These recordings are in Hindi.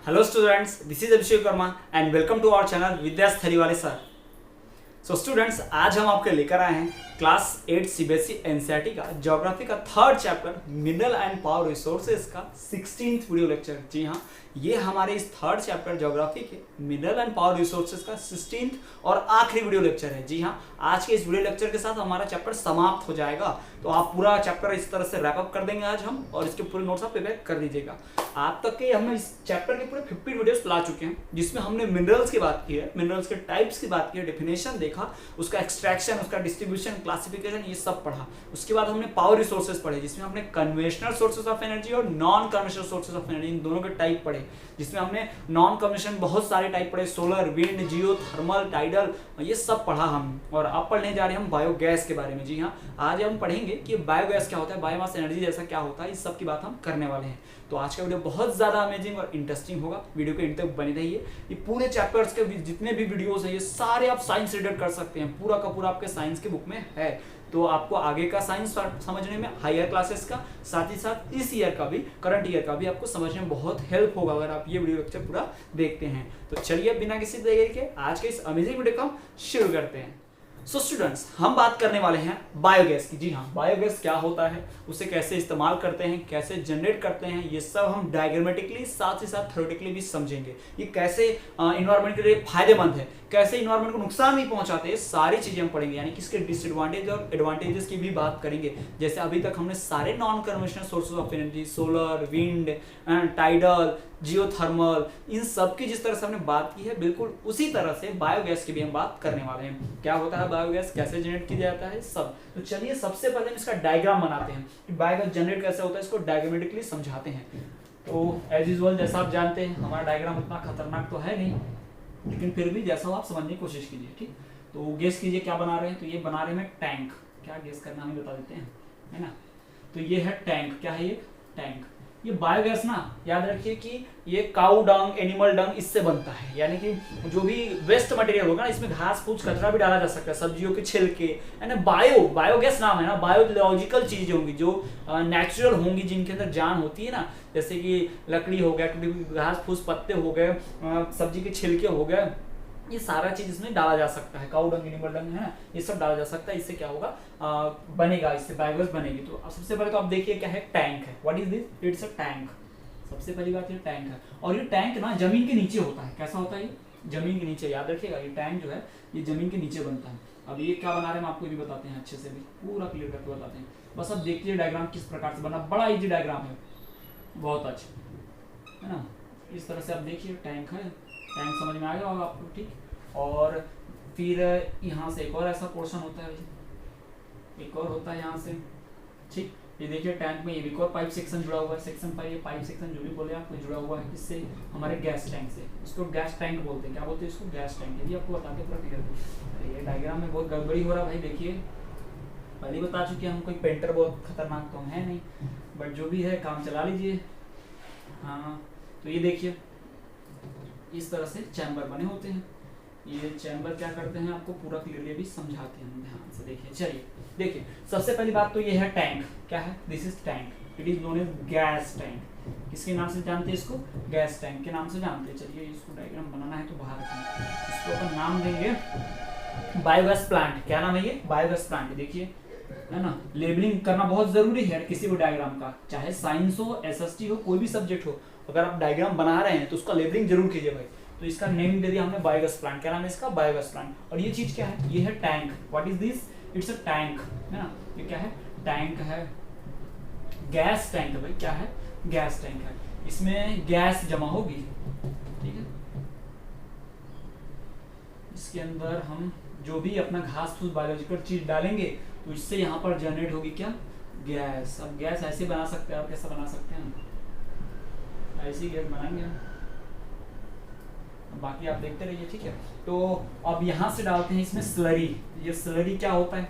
Hello students, this is Abhishek Verma and welcome to our channel विद्यास थलीवाले सर। सो स्टूडेंट्स, आज हम आपके लेकर आए हैं क्लास 8 सीबीएसई एनसीईआरटी का ज्योग्राफी का third chapter mineral and power resources का 16th वीडियो लेक्चर। जी हाँ, ये हमारे इस थर्ड चैप्टर ज्योग्राफी के मिनरल एंड पावर रिसोर्सेज का 16th और आखिरी वीडियो लेक्चर है। जी हाँ, आज के इस वीडियो लेक्चर के साथ हमारा चैप्टर समाप्त हो जाएगा। तो आप पूरा चैप्टर इस तरह से रैप अप कर देंगे आज हम, और इसके पूरे नोट्स आप प्रिपेयर कर लीजिएगा। आप तक के हमने इस चैप्टर के पूरे 50 वीडियोस ला चुके हैं, जिसमें हमने मिनरल्स की बात की है, मिनरल्स के टाइप्स की बात की है, डेफिनेशन देखा, उसका एक्सट्रैक्शन, उसका डिस्ट्रीब्यूशन, क्लासिफिकेशन, ये सब पढ़ा। उसके बाद हमने पावर रिसोर्सेज पढ़े, जिसमें हमने कन्वेंशनल सोर्सेज ऑफ एनर्जी और non conventional sources of energy, इन दोनों के टाइप पढ़े। जिसमें हमने नॉन कन्वेंशनल बहुत सारे टाइप पढ़े, सोलर, विंड, जियो थर्मल, टाइडल, ये सब पढ़ा हम। और अब पढ़ने जा रहे हैं हम बायोगैस के बारे में। जी हाँ, आज हम पढ़ेंगे कि बायोगैस क्या होता है, बायोमास एनर्जी जैसा क्या होता है, इस सब की बात हम करने वाले हैं। तो आज का वीडियो बहुत ज़्यादा अमेजिंग और इंटरेस्टिंग होगा। वीडियो के एंड तक बने रहिए। ये पूरे चैप्टर्स के जितने भी वीडियोस हैं, ये सारे आप साइंस रीडेड कर सकते हैं, पूरा का पूरा आपके साइंस की बुक में है। तो आपको आगे का साइंस समझने में, हायर क्लासेस का, साथ ही साथ इस ईयर का भी, करंट ईयर का भी आपको समझने में बहुत हेल्प होगा अगर आप ये वीडियो लेक्चर पूरा देखते हैं। तो चलिए बिना किसी देरी के आज के इस अमेजिंग वीडियो को हम शुरू करते हैं। सो स्टूडेंट्स, हम बात करने वाले हैं बायोगैस की। जी हाँ, बायोगैस क्या होता है, उसे कैसे इस्तेमाल करते हैं, कैसे जनरेट करते हैं, ये सब हम डायग्रामेटिकली साथ ही साथ थ्योरेटिकली भी समझेंगे। ये कैसे इन्वायरमेंट के लिए फायदेमंद है, कैसे इन्वायरमेंट को नुकसान नहीं पहुंचाते, ये सारी चीजें हम पढ़ेंगे। यानी कि इसके डिसएडवांटेज और एडवांटेजेस की भी बात करेंगे। जैसे अभी तक हमने सारे non conventional sources of energy, solar, wind, tidal, geothermal, इन सब की जिस तरह से हमने बात की है, बिल्कुल उसी तरह से बायोगैस की भी हम बात करने वाले हैं। क्या होता है बायोगैस, कैसे जनरेट किया जाता है, सब। तो चलिए सबसे पहले हम इसका डायग्राम बनाते हैं कि बायोगैस जनरेट कैसे होता है, इसको डायग्रामेटिकली समझाते हैं। तो एज यूजुअल जैसा आप जानते हैं, हमारा डायग्राम उतना खतरनाक तो है नहीं, लेकिन फिर भी जैसा हो आप समझने की कोशिश कीजिए। ठीक, तो गेस कीजिए क्या बना रहे हैं। तो ये बना रहे हैं टैंक। क्या गेस करना हमें बता देते हैं, है ना। तो ये है टैंक। क्या है ये? टैंक। ये बायोगैस ना, याद रखिए कि ये काऊ डंग, एनिमल डंग, इससे बनता है। यानी कि जो भी वेस्ट मटेरियल होगा ना, इसमें घास फूस कचरा भी डाला जा सकता है, सब्जियों के छिलके, है ना। बायोगैस नाम है ना, बायोलॉजिकल चीजें होंगी जो नेचुरल होंगी, जिनके अंदर जान होती है ना। जैसे कि लकड़ी हो गया, घास फूस पत्ते हो गए, सब्जी के छिलके हो गए, ये सारा चीज इसमें डाला जा सकता है। काऊ डंग, एनिमल डंग, है ना, ये सब डाला जा सकता है। इससे क्या होगा, बनेगा, इससे बायोगैस बनेगी। तो सबसे पहले तो आप देखिए क्या है, टैंक है। What is this? It's a tank. सबसे पहली बात ये टैंक है। और ये टैंक ना जमीन के नीचे होता है। कैसा होता है ये? जमीन के नीचे। याद रखिएगा, ये टैंक जो है ये जमीन के नीचे बनता है। अब ये क्या बना रहे हैं हम आपको ये भी बताते हैं, अच्छे से भी पूरा क्लियर करके बताते हैं। बस अब देखिए डायग्राम किस प्रकार से बना, बड़ा इजी डायग्राम है, बहुत अच्छा, है ना। इस तरह से आप देखिए टैंक है, टैंक समझ में आ गया होगा आपको। ठीक, और फिर यहाँ से एक और ऐसा पोर्शन होता है, एक और होता है यहाँ से। ठीक, ये देखिए टैंक में ये एक और पाइप सेक्शन जुड़ा हुआ है, सेक्शन 5, ये पाइप सेक्शन जो भी बोले आपको जुड़ा हुआ है इससे, हमारे गैस टैंक से। इसको गैस टैंक बोलते हैं। क्या बोलते हैं इसको? Gas tank. ये भी आपको बता के पूरा क्लियर। ये डायग्राम में बहुत गड़बड़ी हो रहा है भाई, देखिए पहले बता चुके हम, कोई पेंटर बहुत खतरनाक तो हम है नहीं, बट जो भी है काम चला लीजिए। हाँ, तो ये देखिए इस तरह से चैम्बर बने होते हैं। ये चैम्बर क्या करते हैं आपको पूरा क्लियरली भी समझाते हैं, ध्यान से देखिए। चलिए देखिए, सबसे पहली बात तो ये है टैंक। क्या है? This is tank. It is known as gas tank. किसके नाम से जानते हैं इसको? गैस टैंक के नाम से जानते हैं। चलिए इसको डायग्राम बनाना है तो बाहर इसको अपन नाम देंगे बायोगैस प्लांट। क्या नाम है ये? Biogas plant. देखिए, है ना, लेबलिंग करना बहुत जरूरी है किसी भी डायग्राम का, चाहे साइंस हो, एसएसटी हो, कोई भी सब्जेक्ट हो। अगर आप डायग्राम बना रहे हैं तो उसका लेबलिंग जरूर कीजिए भाई। तो इसका नेम दे दिया हमने बायोगैस प्लांट। क्या नाम है इसका? Biogas plant. और ये चीज क्या है? ये है tank. What is this? It's a tank, है ना। ये क्या है? टैंक है, गैस टैंक है भाई। क्या है? गैस टैंक है। इसमें गैस जमा होगी, ठीक है। इसके अंदर हम जो भी अपना घास फूस बायोलॉजिकल चीज डालेंगे तो इससे यहाँ पर जनरेट होगी क्या? गैस। अब गैस ऐसे बना सकते हैं, आप कैसा बना सकते हैं? ऐसी गैस बनाएंगे हम, बाकी आप देखते रहिए, ठीक है। तो अब यहाँ से डालते हैं इसमें स्लरी। ये स्लरी क्या होता है,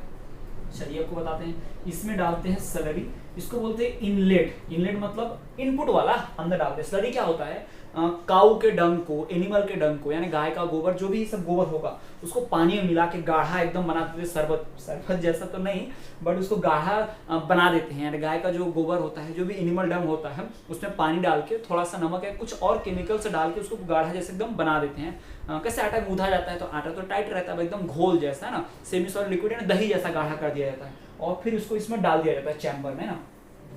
चलिए आपको बताते हैं। इसमें डालते हैं स्लरी, इसको बोलते हैं इनलेट। इनलेट मतलब इनपुट वाला, अंदर डालते हैं। स्लरी क्या होता है, काऊ के डंग को, एनिमल के डंग को, यानी गाय का गोबर, जो भी सब गोबर होगा उसको पानी में मिला के गाढ़ा एकदम बना देते हैं, शरबत जैसा तो नहीं बट उसको गाढ़ा बना देते हैं। यानी गाय का जो गोबर होता है, जो भी एनिमल डंग होता है, उसमें पानी डाल के थोड़ा सा नमक या कुछ और केमिकल से डाल के उसको गाढ़ा जैसे एकदम बना देते हैं। कैसे आटा गूंथा जाता है तो आटा तो टाइट रहता है, एकदम घोल जैसा है ना, सेमी सॉलिड लिक्विड है ना, दही जैसा गाढ़ा कर दिया जाता है और फिर उसको इसमें डाल दिया जाता है चैम्बर में ना।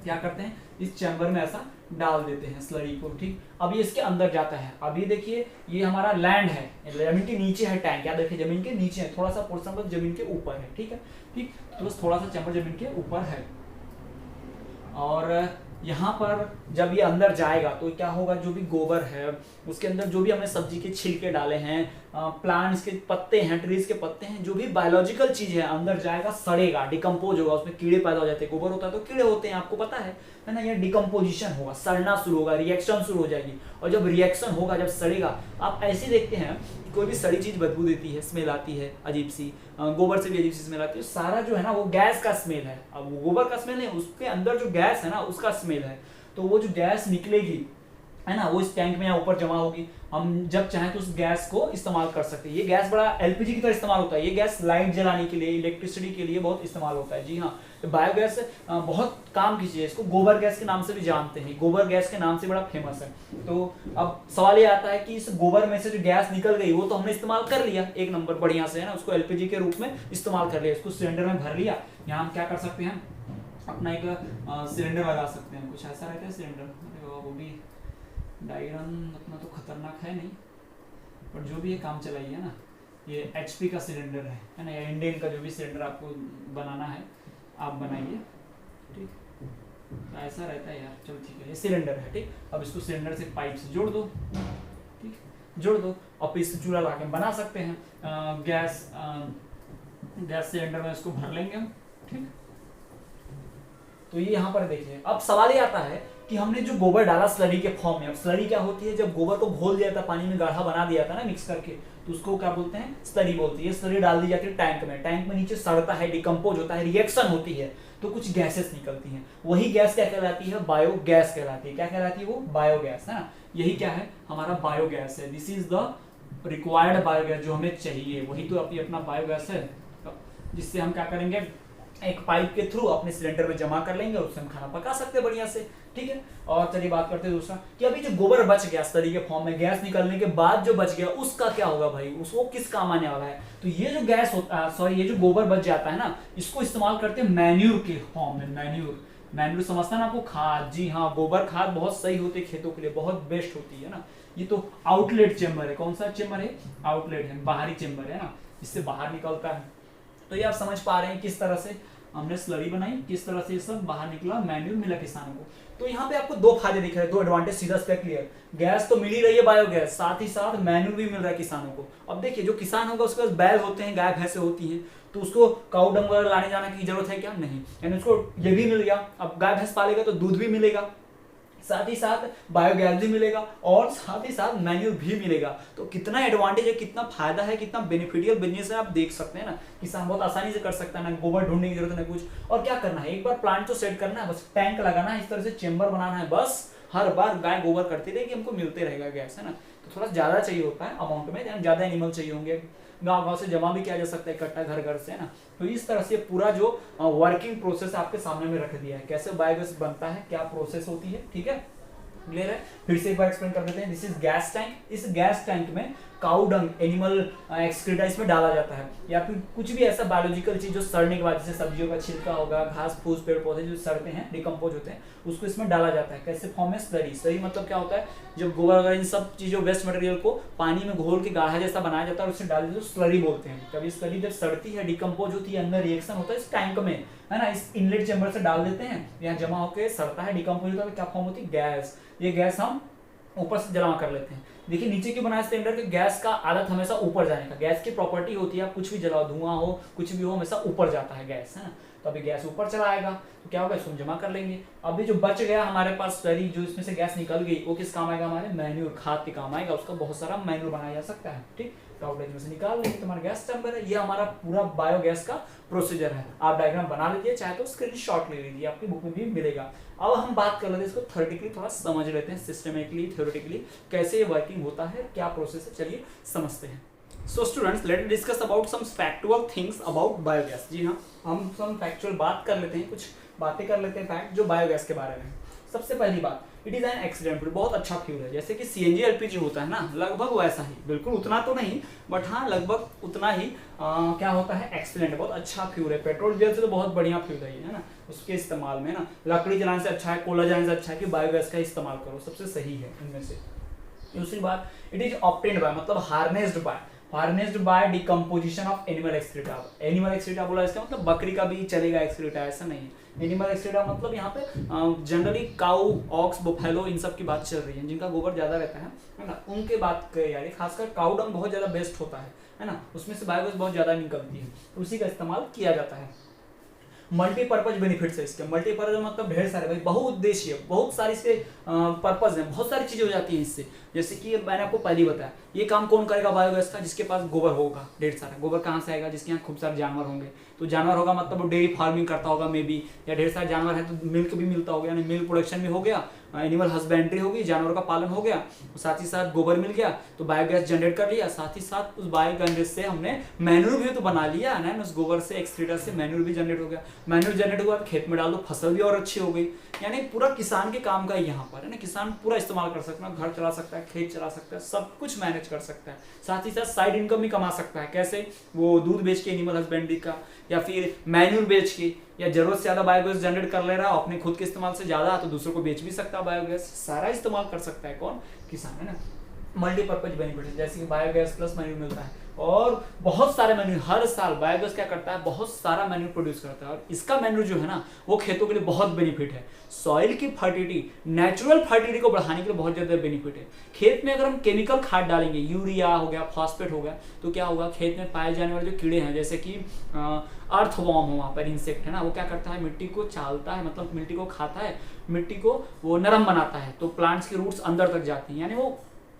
क्या करते हैं, इस चैम्बर में ऐसा डाल देते हैं स्लरी को, ठीक। अब ये इसके अंदर जाता है। अब ये देखिए, ये हमारा लैंड है, जमीन के नीचे है टैंक, या देखिए जमीन के नीचे है, थोड़ा सा पोर्शन बस जमीन के ऊपर है, ठीक है, ठीक। तो बस थोड़ा सा चैम्बर जमीन के ऊपर है। और यहाँ पर जब ये अंदर जाएगा तो क्या होगा, जो भी गोबर है उसके अंदर जो भी हमने सब्जी के छिलके डाले हैं, प्लांट्स के पत्ते हैं, ट्रीज के पत्ते हैं, जो भी बायोलॉजिकल चीज है अंदर जाएगा, सड़ेगा, डिकम्पोज होगा, उसमें कीड़े पैदा हो जाते हैं। गोबर होता है तो कीड़े होते हैं, आपको पता है ना। ये डिकम्पोजिशन होगा, सड़ना शुरू होगा, रिएक्शन शुरू हो जाएगी। और जब रिएक्शन होगा, जब सड़ेगा, आप ऐसे देखते हैं कोई भी सड़ी चीज बदबू देती है, स्मेल आती है अजीब सी, गोबर से भी अजीब सी स्मेल आती है, सारा जो है ना वो गैस का स्मेल है। अब वो गोबर का स्मेल नहीं, उसके अंदर जो गैस है ना उसका स्मेल है। तो वो जो गैस निकलेगी है ना, वो इस टैंक में यहाँ ऊपर जमा होगी। हम जब चाहें तो उस गैस को इस्तेमाल कर सकते हैं। ये गैस बड़ा एलपीजी की तरह इस्तेमाल होता है। ये गैस लाइट जलाने के लिए, इलेक्ट्रिसिटी के लिए बहुत इस्तेमाल होता है। जी हाँ, तो बायोगैस बहुत काम की चीज है। इसको गोबर गैस के नाम से भी जानते हैं, गोबर गैस के नाम से बड़ा फेमस है। तो अब सवाल ये आता है कि इस गोबर में से जो गैस निकल गई वो तो हमने इस्तेमाल कर लिया एक नंबर बढ़िया से, है ना, उसको एलपीजी के रूप में इस्तेमाल कर लिया, इसको सिलेंडर में भर लिया। यहाँ हम क्या कर सकते हैं, अपना एक सिलेंडर लगा सकते हैं, कुछ ऐसा रहता है सिलेंडर, वो भी डायग्राम अपना तो खतरनाक है नहीं, पर जो भी ये काम चलाइए ना, ये एचपी का सिलेंडर है ना, या इंडियन का जो भी सिलेंडर आपको बनाना है आप बनाइए, ठीक। तो ऐसा रहता है यार, चलो ठीक है, ये सिलेंडर है, ठीक। अब इसको सिलेंडर से पाइप से जोड़ दो, ठीक, जोड़ दो, और फिर इससे चूल्हा ला के बना सकते हैं। गैस सिलेंडर में इसको भर लेंगे हम, ठीक। तो ये यहाँ पर देखिए, अब सवाल ये आता है कि हमने जो गोबर डाला स्लरी के फॉर्म में, अब स्लरी क्या होती है, जब गोबर को घोल दिया था, पानी में गाढ़ा बना दिया था ना मिक्स करके, तो उसको क्या बोलते हैं, स्लरी बोलते हैं। स्लरी डाल दी जाती है टैंक में, टैंक में नीचे सड़ता है, डिकम्पोज होता है, रिएक्शन होती है, तो कुछ गैसेस निकलती हैं। वही गैस क्या कहलाती है, बायोगैस कहलाती है। क्या कहलाती है वो, बायोगैस, है ना। यही क्या है, हमारा बायोगैस है। This is the required biogas, जो हमें चाहिए, वही तो अपना बायोगैस है, जिससे हम क्या करेंगे, एक पाइप के थ्रू अपने सिलेंडर में जमा कर लेंगे और उससे हम खाना पका सकते हैं बढ़िया से, ठीक है। और चलिए बात करते हैं दूसरा, कि अभी जो गोबर बच गया इस तरीके फॉर्म में, गैस निकलने के बाद जो बच गया उसका क्या होगा भाई, उसको किस काम आने वाला है। तो ये जो गैस होता है, ये जो गोबर बच जाता है ना, इसको इस्तेमाल करते हैं मैन्यूर के फॉर्म में। मैन्यूर समझता है ना आपको, खाद। जी हाँ, गोबर खाद बहुत सही होती है खेतों के लिए, बहुत बेस्ट होती है ना। ये तो आउटलेट चेम्बर है, कौन सा चेम्बर है, आउटलेट है, बाहरी चेम्बर है ना, इससे बाहर निकलता है। तो ये आप समझ पा रहे हैं किस तरह से हमने स्लरी बनाई, किस तरह से ये सब बाहर निकला, मैन्यूर मिला किसानों को। तो यहाँ पे आपको दो फायदे दिख रहे हैं, दो एडवांटेज सीधा से क्लियर। गैस तो मिल ही रही है बायोगैस, साथ ही साथ मैन्यूर भी मिल रहा है किसानों को। अब देखिए, जो किसान होगा उसके पास बैल होते हैं, गाय भैंसे होती हैं, तो उसको काऊ डंग वगैरह लाने जाने की जरूरत है क्या, नहीं, यानी उसको ये भी मिल गया। अब गाय भैंस पालेगा तो दूध भी मिलेगा, साथ ही साथ बायोगैस भी मिलेगा, और साथ ही साथ मैन्यूर भी मिलेगा। तो कितना एडवांटेज है, कितना फायदा है, कितना बेनिफिशियल बिजनेस है, आप देख सकते हैं ना। किसान बहुत आसानी से कर सकता है, ना गोबर ढूंढने की जरूरत है, ना कुछ। और क्या करना है, एक बार प्लांट तो सेट करना है, बस टैंक लगाना है, इस तरह से चेम्बर बनाना है, बस हर बार गाय गोबर करती रहेगी, हमको मिलते रहेगा गैस, है ना। तो थोड़ा ज्यादा चाहिए होता है अमाउंट में, ज्यादा एनिमल चाहिए होंगे, गाँव से जमा भी किया जा सकता है इकट्ठा घर से, है ना। तो इस तरह से पूरा जो वर्किंग प्रोसेस आपके सामने में रख दिया है, कैसे बायोगैस बनता है, क्या प्रोसेस होती है, ठीक है, क्लियर है। फिर से एक बार एक्सप्लेन कर देते हैं। This is gas tank. इस गैस टैंक में काऊ डंग, एनिमल एक्सक्रीटा इसमें डाला जाता है, या फिर कुछ भी ऐसा बायोलॉजिकल चीज जो सड़ने के बाद, जैसे सब्जियों का छिलका होगा, घास फूस, पेड़ पौधे जो सड़ते हैं, डिकम्पोज होते हैं, उसको इसमें डाला जाता है। कैसे फॉर्म में, स्लरी। स्लरी मतलब क्या होता है, जब गोबर वगैरह इन सब चीजों, वेस्ट मटेरियल को पानी में घोल के गाढ़ा जैसा बनाया जाता है और उसे डाल देते, स्लरी बोलते हैं। कभी स्लरी जब सड़ती है, डिकम्पोज होती है, अंदर रिएक्शन होता है इस टैंक में, है ना, इस इनलेट चेम्बर से डाल देते हैं, यहाँ जमा होकर सड़ता है, डिकम्पोज होता है, क्या फॉर्म होती है, गैस। ये गैस हम ऊपर से जमा कर लेते हैं। देखिए नीचे क्यों बनाया सिलेंडर के, गैस का आदत हमेशा ऊपर जाने का। गैस की प्रॉपर्टी होती है, आप कुछ भी जलाओ, धुआं हो, कुछ भी हो, हमेशा ऊपर जाता है गैस, है ना। तो अभी गैस ऊपर चला आएगा, तो क्या होगा, इसको हम जमा कर लेंगे। अभी जो बच गया हमारे पास स्लरी, जो इसमें से गैस निकल गई, वो किस काम आएगा, हमारे मैन्योर, खाद के काम आएगा। उसका बहुत सारा मैन्योर बनाया जा सकता है, ठीक। तो आउटलेट में से निकाल लेंगे, तो हमारा गैस चैम्बर है। ये हमारा पूरा बायोगैस का प्रोसीजर है। आप डायग्राम बना लीजिए, चाहे तो स्क्रीनशॉट ले लीजिए, आपकी बुक में भी मिलेगा। अब हम बात कर लेते हैं इसको थ्योरेटिकली, थोड़ा समझ लेते हैं सिस्टमेटिकली, थ्योरेटिकली कैसे ये वर्किंग होता है, क्या प्रोसेस है, चलिए समझते हैं। So students, let discuss about some factual things about biogas. जी हाँ, हम सम फैक्चुअल बात कर लेते हैं, कुछ बातें कर लेते हैं फैक्ट जो बायोगैस के बारे में। सबसे पहली बात, it is an accident fuel, बहुत अच्छा फ्यूल है। जैसे कि सीएनजी एलपीजी होता है ना, लगभग वैसा ही, बिल्कुल उतना तो नहीं, बट हाँ लगभग उतना ही क्या होता है, एक्सीलेंट, बहुत अच्छा फ्यूल है। पेट्रोल डीजल से तो बहुत बढ़िया फ्यूल है ना, उसके इस्तेमाल में ना लकड़ी जलाने से अच्छा है, कोयला जलाने से अच्छा है कि बायोगैस का इस्तेमाल करो, सबसे सही है इनमें से। दूसरी बात, इट इज ऑब्टेन्ड बाय, मतलब harnessed by decomposition of animal excreta. Animal excreta बोला इसका मतलब बकरी का भी चलेगा एक्सक्रीटा, ऐसा नहीं है। एनिमल एक्सक्रीटा मतलब यहाँ पे जनरली काऊ, ऑक्स, बुफेलो, इन सब की बात चल रही है, जिनका गोबर ज्यादा रहता है ना, उनके बात कही जा रही है। खासकर काऊ डंग बहुत ज्यादा बेस्ट होता है ना, उसमें से बायोगैस बहुत ज्यादा निकलती है, तो उसी का इस्तेमाल किया जाता है। मल्टीपर्पज बेनिफिट्स है इसके। मल्टीपर्पज मतलब ढेर सारे भाई, बहुउद्देशीय, बहुत सारी इसके पर्पज है, बहुत सारी चीजें हो जाती हैं इससे। जैसे कि मैंने आपको पहले बताया, ये काम कौन करेगा बायोगैस का, जिसके पास गोबर होगा ढेर सारा। गोबर कहाँ से आएगा, जिसके यहाँ खूब सारे जानवर होंगे, तो जानवर होगा मतलब वो डेयरी फार्मिंग करता होगा मे बी, या ढेर सारे जानवर है तो मिल्क भी मिलता होगा, यानी मिल्क प्रोडक्शन भी हो गया, एनिमल हस्बेंड्री होगी, जानवरों का पालन हो गया, साथ ही साथ गोबर मिल गया, तो बायोगैस जनरेट कर लिया। साथ ही साथ उस बायोगैस से हमने मैन्यूर भी तो बना लिया ना, उस गोबर से, एक्सक्रीटा से मैन्यूर भी जनरेट हो गया। मैन्यूर जनरेट हुआ तो खेत में डाल दो, फसल भी और अच्छी हो गई। यानी पूरा किसान के काम का यहाँ पर है ना, किसान पूरा इस्तेमाल कर सकता है, घर चला सकता है, खेत चला सकता है, सब कुछ मैनेज कर सकता है। साथ ही साथ साइड इनकम भी कमा सकता है। कैसे, वो दूध बेच के एनिमल हस्बेंड्री का, या फिर मैन्यूर बेच के, या जरूरत से ज्यादा बायोगैस जनरेट कर ले रहा है अपने खुद के इस्तेमाल से ज्यादा, तो दूसरों को बेच भी सकता है बायोगैस। सारा इस्तेमाल कर सकता है कौन, किसान, है ना। मल्टीपर्पज बेनिफिट, जैसे कि बायोगैस प्लस मैन्यूर मिलता है, और बहुत सारे मैन्यूर हर साल बायोगैस क्या करता है, बहुत सारा मैन्यूर प्रोड्यूस करता है। और इसका मैन्यूर जो है ना, वो खेतों के लिए बहुत बेनिफिट है। सॉइल की फर्टिलिटी, नेचुरल फर्टिलिटी को बढ़ाने के लिए बहुत ज्यादा बेनिफिट है। खेत में अगर हम केमिकल खाद डालेंगे, यूरिया हो गया, फॉस्फेट हो गया, तो क्या होगा, खेत में पाए जाने वाले जो कीड़े हैं, जैसे कि अर्थवॉर्म हो, वहाँ पर इंसेक्ट है ना, वो क्या करता है, मिट्टी को चालता है, मतलब मिट्टी को खाता है, मिट्टी को वो नरम बनाता है, तो प्लांट्स की रूट्स अंदर तक जाती हैं, यानी वो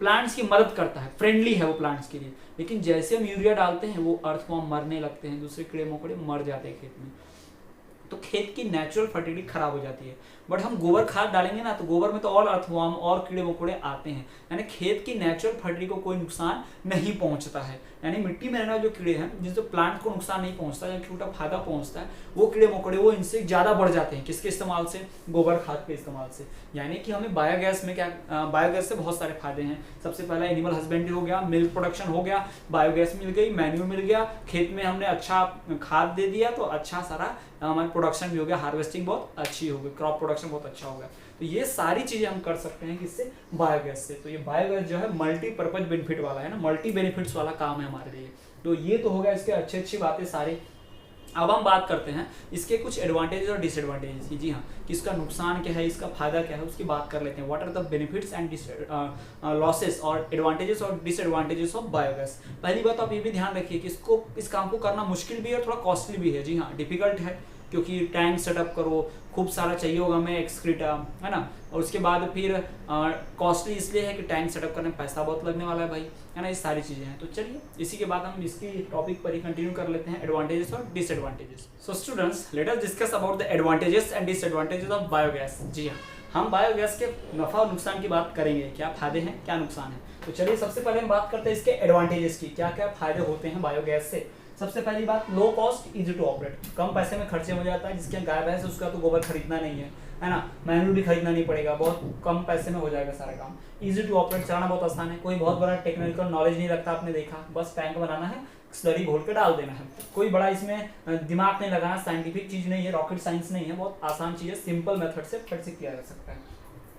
प्लांट्स की मदद करता है, फ्रेंडली है वो प्लांट्स के लिए। लेकिन जैसे हम यूरिया डालते हैं, वो अर्थवॉर्म मरने लगते हैं, दूसरे कीड़े मकोड़े मर जाते हैं खेत में, तो खेत की नेचुरल फर्टिलिटी खराब हो जाती है। बट हम गोबर खाद डालेंगे ना, तो गोबर में तो और अर्थवॉर्म और कीड़े मकोड़े आते हैं, यानी खेत की नेचुरल फर्टिलिटी को कोई नुकसान नहीं पहुंचता है। यानी मिट्टी में रहने वाले जो कीड़े हैं, जिससे प्लांट को नुकसान नहीं पहुंचता या छोटा फायदा पहुंचता है, वो कीड़े मकोड़े वो इनसे ज्यादा बढ़ जाते हैं। किसके इस्तेमाल से, गोबर खाद के इस्तेमाल से। यानी कि हमें बायोगैस में क्या, बायोगैस से बहुत सारे फायदे हैं। सबसे पहला एनिमल हस्बेंड्री हो गया, मिल्क प्रोडक्शन हो गया, बायोगैस मिल गई, मैन्यूर मिल गया, खेत में हमने अच्छा खाद दे दिया, तो अच्छा सारा हमारा प्रोडक्शन भी हो गया, हार्वेस्टिंग बहुत अच्छी हो गई, क्रॉप प्रोडक्शन बहुत अच्छा हो गया। तो ये सारी चीजें हम कर सकते हैं किससे, बायोगैस से। तो ये बायोगैस जो है मल्टीपर्पज बेनिफिट वाला है ना, मल्टी बेनिफिट्स वाला काम है हमारे लिए। तो ये तो हो गया इसके अच्छी बातें सारी। अब हम बात करते हैं इसके कुछ एडवांटेजेस और डिसएडवांटेजेस की। जी हाँ, कि इसका नुकसान क्या है, इसका फायदा क्या है, उसकी बात कर लेते हैं। What are the benefits and losses और एडवांटेजेस और डिसएडवांटेजेस ऑफ बायोगैस। पहली बात आप ये भी ध्यान रखिए कि इसको, इस काम को करना मुश्किल भी है और थोड़ा कॉस्टली भी है। जी हाँ, डिफिकल्ट है, क्योंकि टैंक सेटअप करो, खूब सारा चाहिए होगा हमें एक्सक्रीटा, है ना, और उसके बाद फिर कॉस्टली इसलिए है कि टैंक सेटअप करने में पैसा बहुत लगने वाला है भाई, है ना, ये सारी चीजें हैं। तो चलिए इसी के बाद हम इसकी टॉपिक पर ही कंटिन्यू कर लेते हैं, एडवांटेजेस और disadvantages. So students, let us discuss about the advantages and disadvantages of biogas. जी हाँ, हम बायोगैस के नफा और नुकसान की बात करेंगे, क्या फायदे हैं क्या नुकसान है। तो चलिए सबसे पहले हम बात करते हैं इसके एडवांटेजेस की, क्या क्या फायदे होते हैं बायोगैस से। सबसे पहली बात, low cost easy to operate, कम पैसे में खर्चे हो जाता है। जिसके यहाँ गाय भैंस है उसका तो गोबर खरीदना नहीं है ना, मैन्यूर भी खरीदना नहीं पड़ेगा, बहुत कम पैसे में हो जाएगा सारा काम। इजी टू ऑपरेट, चलाना बहुत आसान है, कोई बहुत बड़ा टेक्निकल नॉलेज नहीं लगता, आपने देखा, बस टैंक बनाना है, स्लरी घोल के डाल देना है, कोई बड़ा इसमें दिमाग नहीं लगाना, साइंटिफिक चीज नहीं है, रॉकेट साइंस नहीं है, बहुत आसान चीज है, सिंपल मेथड से फट से किया जा सकता है।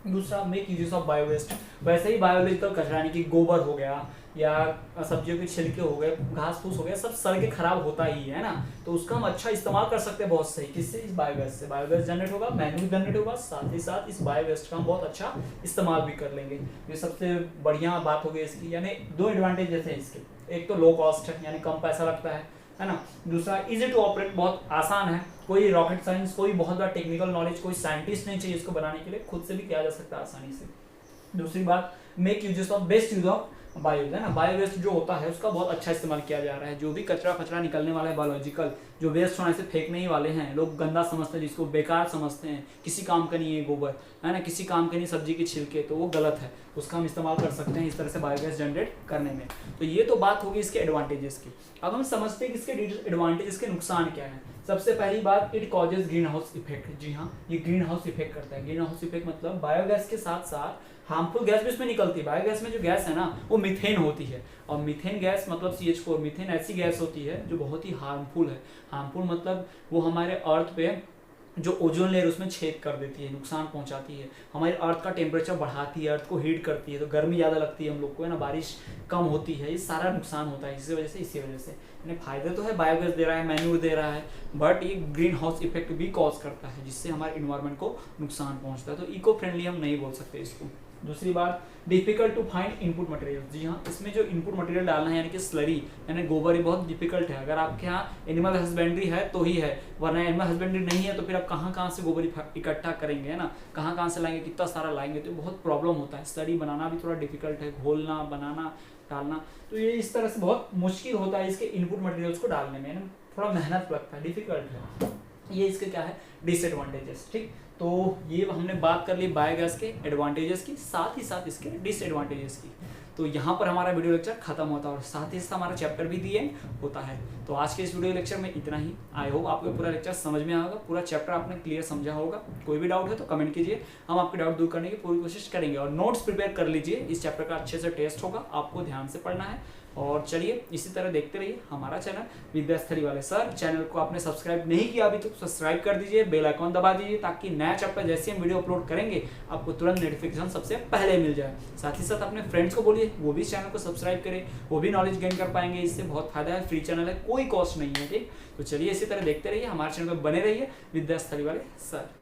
दूसरा, मेक यूज ऑफ बायोवेस्ट। वैसे ही बायोलॉजिकल कचरा यानी कि गोबर हो गया या सब्जियों के छिलके हो गए, घास फूस हो गया, सब सड़ के खराब होता ही है ना, तो उसका हम अच्छा इस्तेमाल कर सकते हैं बहुत सही। किससे, इस बायोगैस से। बायोगैस जनरेट होगा, मैन्यूर जनरेट होगा, साथ ही साथ इस बायोवेस्ट का हम बहुत अच्छा इस्तेमाल भी कर लेंगे। ये सबसे बढ़िया बात हो गई इसकी। यानी दो एडवांटेजेस हैं इसके, एक तो लो कॉस्ट है, यानी कम पैसा लगता है, है ना। दूसरा इजी टू ऑपरेट, बहुत आसान है, कोई रॉकेट साइंस, कोई बहुत बड़ा टेक्निकल नॉलेज, कोई साइंटिस्ट नहीं चाहिए इसको बनाने के लिए, खुद से भी किया जा सकता है आसानी से। दूसरी बात, make uses of best use of biogas, है ना। बायोगैस जो होता है उसका बहुत अच्छा इस्तेमाल किया जा रहा है। जो भी कचरा फचरा निकलने वाला है बायोलॉजिकल, जो वेस्ट होने से फेंकने ही वाले हैं, लोग गंदा समझते हैं, जिसको बेकार समझते हैं, किसी काम का नहीं है गोबर, है ना, किसी काम का नहीं सब्जी के छिलके, तो वो गलत है, उसका हम इस्तेमाल कर सकते हैं इस तरह से बायोगैस जनरेट करने में। तो ये तो बात होगी इसके एडवांटेजेस की। अब हम समझते हैं कि इसके एडवांटेजेस के नुकसान क्या है। सबसे पहली बात, it causes greenhouse effect. जी हाँ, ये ग्रीन हाउस इफेक्ट करता है। ग्रीन हाउस इफेक्ट मतलब बायोगैस के साथ साथ हार्मफुल गैस भी इसमें निकलती है। बायोगैस में जो गैस है ना वो मीथेन होती है, और मीथेन गैस मतलब CH4, मीथेन ऐसी गैस होती है जो बहुत ही हार्मफुल है। हार्मफुल मतलब वो हमारे अर्थ पे जो ओजोन लेयर उसमें छेद कर देती है, नुकसान पहुंचाती है, हमारे अर्थ का टेम्परेचर बढ़ाती है, अर्थ को हीट करती है, तो गर्मी ज़्यादा लगती है हम लोग को, है ना, बारिश कम होती है, ये सारा नुकसान होता है इसी वजह से। यानी फायदे तो है, बायोगैस दे रहा है, मैन्यूर दे रहा है, बट ये ग्रीन हाउस इफेक्ट भी कॉज करता है, जिससे हमारे इन्वायरमेंट को नुकसान पहुंचता है। तो इको फ्रेंडली हम नहीं बोल सकते इसको। दूसरी बात, difficult to find input material. जी हाँ, इसमें जो इनपुट मटेरियल डालना है यानी कि स्लरी यानी गोबर, ये बहुत डिफिकल्ट है। अगर आपके यहाँ एनिमल हस्बेंड्री है तो ही है, वरना एनिमल हस्बेंड्री नहीं है तो फिर आप कहाँ से गोबर इकट्ठा करेंगे, है ना, कहाँ से लाएंगे, कितना सारा लाएंगे, तो बहुत प्रॉब्लम होता है। स्लरी बनाना भी थोड़ा डिफिकल्ट है, घोलना, बनाना, डालना, तो ये इस तरह से बहुत मुश्किल होता है इसके इनपुट मटेरियल्स को डालने में, ना थोड़ा मेहनत लगता है, डिफिकल्ट है। ये इसके क्या है, डिसएडवांटेजेस। ठीक, तो ये हमने बात कर ली बायोगैस के एडवांटेजेस की, साथ ही साथ इसके डिसएडवांटेजेस की। तो यहाँ पर हमारा वीडियो लेक्चर खत्म होता है और साथ ही साथ हमारा चैप्टर भी दी होता है। तो आज के इस वीडियो लेक्चर में इतना ही। आई होप आपको पूरा लेक्चर समझ में आया होगा, पूरा चैप्टर आपने क्लियर समझा होगा। कोई भी डाउट है तो कमेंट कीजिए, हम आपके डाउट दूर करने की पूरी कोशिश करेंगे। और नोट्स प्रिपेयर कर लीजिए, इस चैप्टर का अच्छे से टेस्ट होगा, आपको ध्यान से पढ़ना है। और चलिए इसी तरह देखते रहिए हमारा चैनल विद्यास्थली वाले सर। चैनल को आपने सब्सक्राइब नहीं किया अभी तो सब्सक्राइब कर दीजिए, बेल आइकॉन दबा दीजिए, ताकि नया चैप्टर जैसे हम वीडियो अपलोड करेंगे आपको तुरंत नोटिफिकेशन सबसे पहले मिल जाए। साथ ही साथ अपने फ्रेंड्स को बोलिए वो भी चैनल को सब्सक्राइब करें, वो भी नॉलेज गेन कर पाएंगे, इससे बहुत फायदा है। फ्री चैनल है, कोई कॉस्ट नहीं है। ठीक, तो चलिए इसी तरह देखते रहिए, हमारे चैनल पर बने रहिए, विद्यास्थली वाले सर।